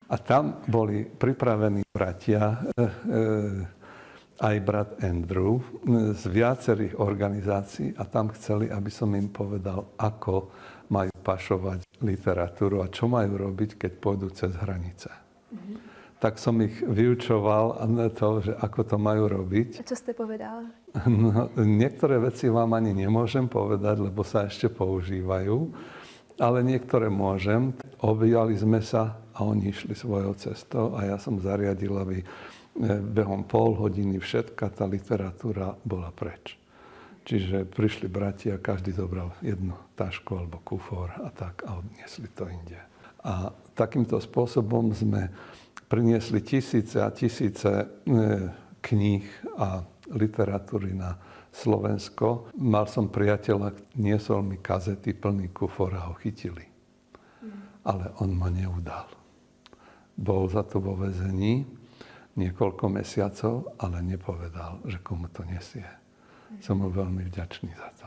A tam boli pripravení bratia, aj brat Andrew, z viacerých organizácií a tam chceli, aby som im povedal, ako majú pašovať literatúru a čo majú robiť, keď pôjdu cez hranice. Tak som ich vyučoval na to, že ako to majú robiť. A čo ste povedal? No, niektoré veci vám ani nemôžem povedať, lebo sa ešte používajú, ale niektoré môžem. Objali sme sa a oni išli svojou cestou a ja som zariadil, aby behom pol hodiny všetka tá literatúra bola preč. Čiže prišli bratia, každý zobral jednu tašku alebo kufor a tak a odniesli to inde. A takýmto spôsobom sme priniesli tisíce a tisíce kníh a literatúry na Slovensko. Mal som priateľa, niesol mi kazety plný kufor a ho chytili. Ale on ma neudal. Bol za to vo väzení niekoľko mesiacov, ale nepovedal, že komu to nesie. Som mu veľmi vďačný za to.